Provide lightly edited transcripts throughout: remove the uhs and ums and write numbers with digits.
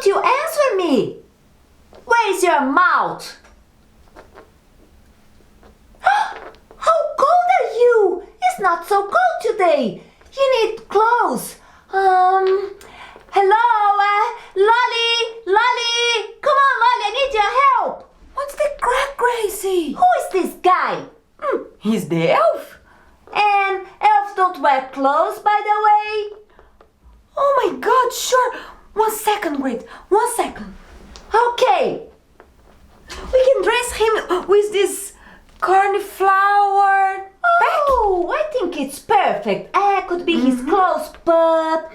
don't you answer me? Where's your mouth? How cold are you? It's not so cold today. You need clothes. Hello, Lolly. Come on, Lolly, I need your help. What's the crack, Gracie? Who is this guy? He's the elf. And elves don't wear clothes, by the way. Oh my God, sure. 1 second, wait. 1 second. Okay. We can dress him with this cauliflower. Oh, I think it's perfect. Could be his clothes, but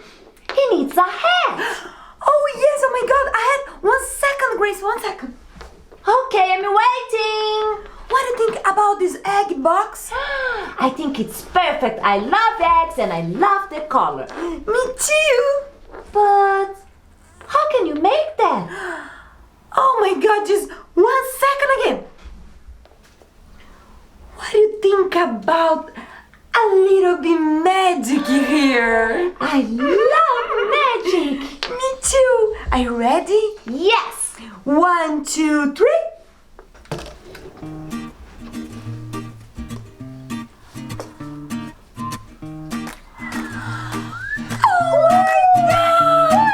he needs a hat. Oh yes, oh my God, I had 1 second, Grace, 1 second. Okay, I'm waiting. What do you think about this egg box? I think it's perfect. I love eggs and I love the color. Me too. But how can you make that? Oh my God, just 1 second again. What do you think about a little bit magic here? I love magic. Me too. Are you ready? Yes. 1, 2, 3. Oh my God!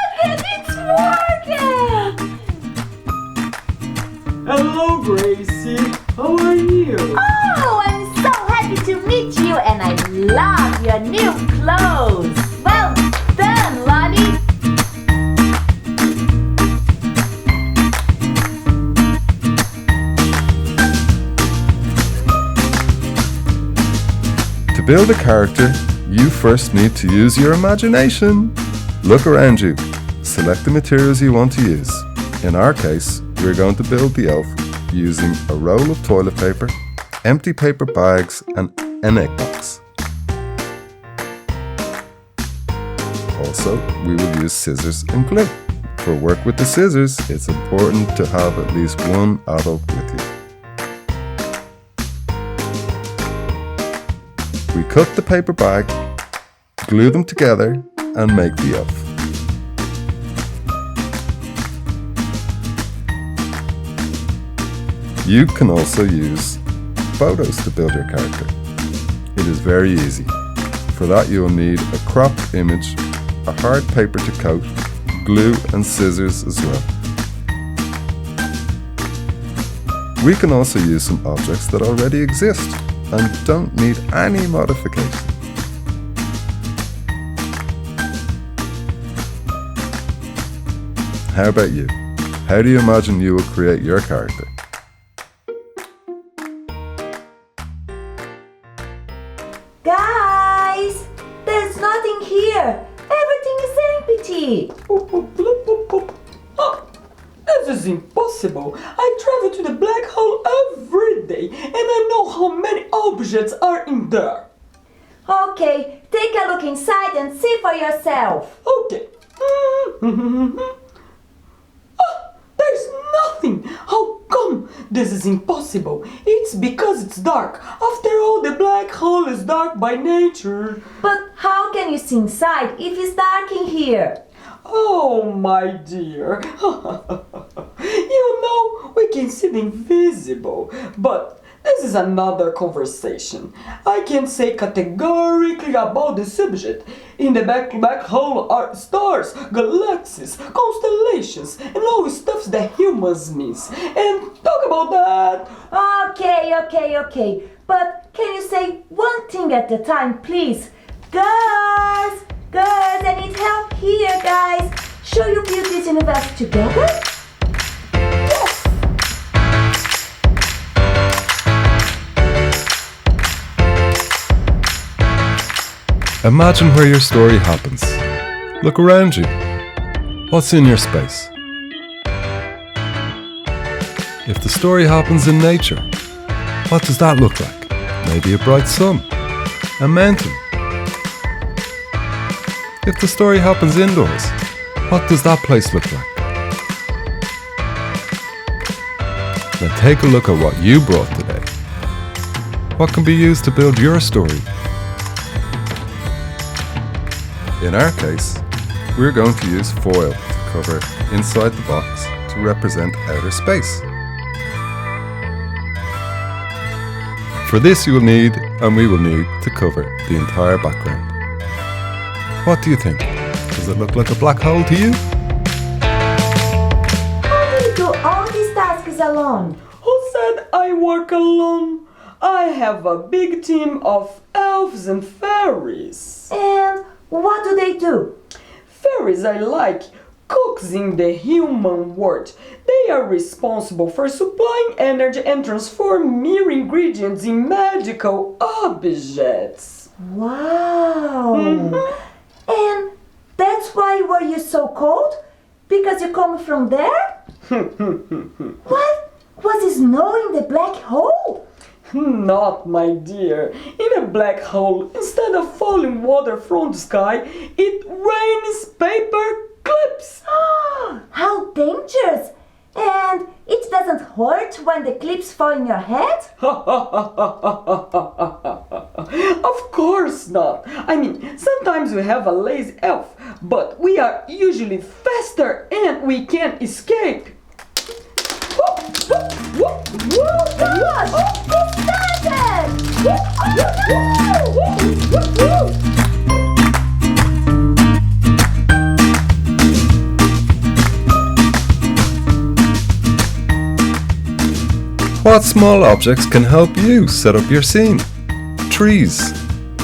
It's working! Hello, Gracie. How are you? Oh, I'm so happy to meet you and I love your new clothes. Well done, Lolly. To build a character, you first need to use your imagination. Look around you. Select the materials you want to use. In our case, we're going to build the elf using a roll of toilet paper, empty paper bags, and an egg box. Also, we will use scissors and glue. For work with the scissors, it's important to have at least one adult with you. We cut the paper bag, glue them together, and make the elf. You can also use photos to build your character. It is very easy. For that you will need a cropped image, a hard paper to coat, glue and scissors as well. We can also use some objects that already exist and don't need any modification. How about you? How do you imagine you will create your character? Guys, there's nothing here. Everything is empty. Oh, this is impossible. I travel to the black hole every day and I know how many objects are in there. Okay, take a look inside and see for yourself. Okay. There's nothing. How come this is impossible? It's because it's dark. After all, the black hole is dark by nature. But how can you see inside if it's dark in here? Oh, my dear. You know, we can see the invisible, but this is another conversation. I can say categorically about the subject. In the black hole are stars, galaxies, constellations, and all stuff that humans miss. And talk about that. Okay. But can you say one thing at a time, please? Girls, I need help here, guys. Shall you build this universe together? Yes. Imagine where your story happens. Look around you. What's in your space? If the story happens in nature, what does that look like? Maybe a bright sun, a mountain. If the story happens indoors, what does that place look like? Now take a look at what you brought today. What can be used to build your story? In our case, we're going to use foil to cover inside the box to represent outer space. For this you will need, and we will need, to cover the entire background. What do you think? Does it look like a black hole to you? How do you do all these tasks alone? Who said I work alone? I have a big team of elves and fairies. And what do they do? Fairies are like cooks in the human world. They are responsible for supplying energy and transforming mere ingredients in magical objects. Wow! And that's why were you so cold? Because you come from there? What? Was it snow in the black hole? Not, my dear. In a black hole, instead of falling water from the sky, it rains paper clips. How dangerous! And it doesn't hurt when the clips fall in your head? Of course not. I mean, sometimes we have a lazy elf, but we are usually faster and we can escape. What? It started! What small objects can help you set up your scene? Trees,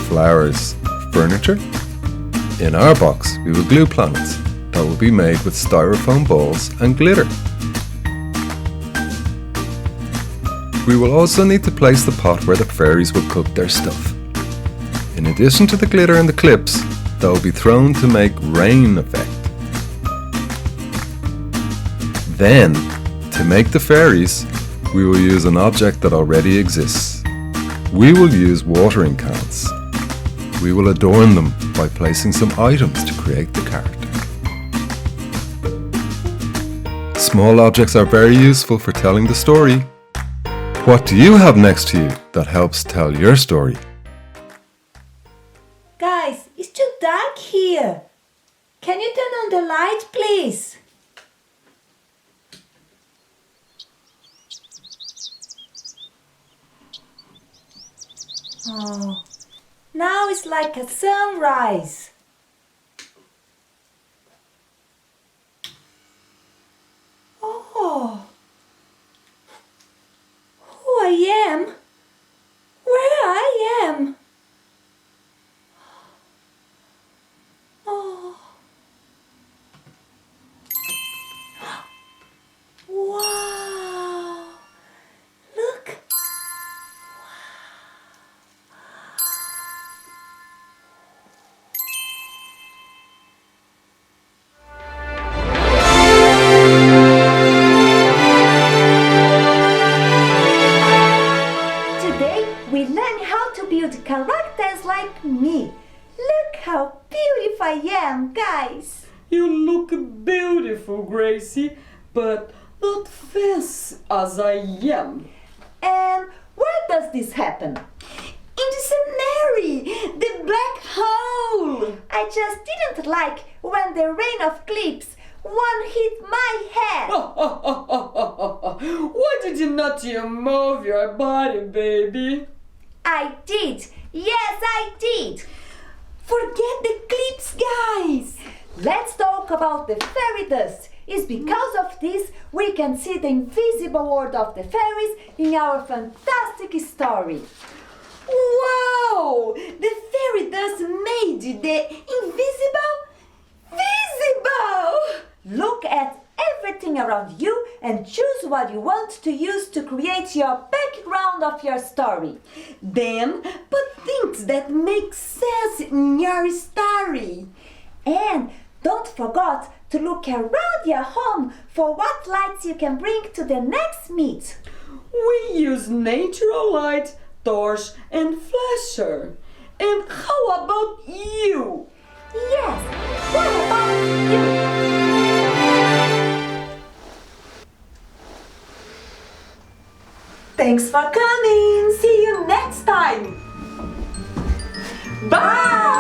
flowers, furniture? In our box, we will glue planets that will be made with styrofoam balls and glitter. We will also need to place the pot where the fairies will cook their stuff. In addition to the glitter and the clips, that will be thrown to make rain effect. Then, to make the fairies, we will use an object that already exists. We will use watering cans. We will adorn them by placing some items to create the character. Small objects are very useful for telling the story. What do you have next to you that helps tell your story? Guys, it's too dark here. Can you turn on the light, please? Oh, now it's like a sunrise. Oh, who I am? Where I am? Oh, wow! Look. We learn how to build characters like me. Look how beautiful I am, guys. You look beautiful, Gracie, but not fancy as I am. And where does this happen? In the scenery, the black hole. I just didn't like when the rain of clips one hit my head. Why did you not move your body, baby? I did. Yes, I did. Forget the clips, guys. Let's talk about the fairy dust. It's because of this we can see the invisible world of the fairies in our fantastic story. Wow! The fairy dust made the invisible visible! Look at everything around you and choose what you want to use to create your background of your story. Then put things that make sense in your story. And don't forget to look around your home for what lights you can bring to the next meet. We use natural light, torch and flasher. And how about you? Yes, what about you? Thanks for coming. See you next time. Bye.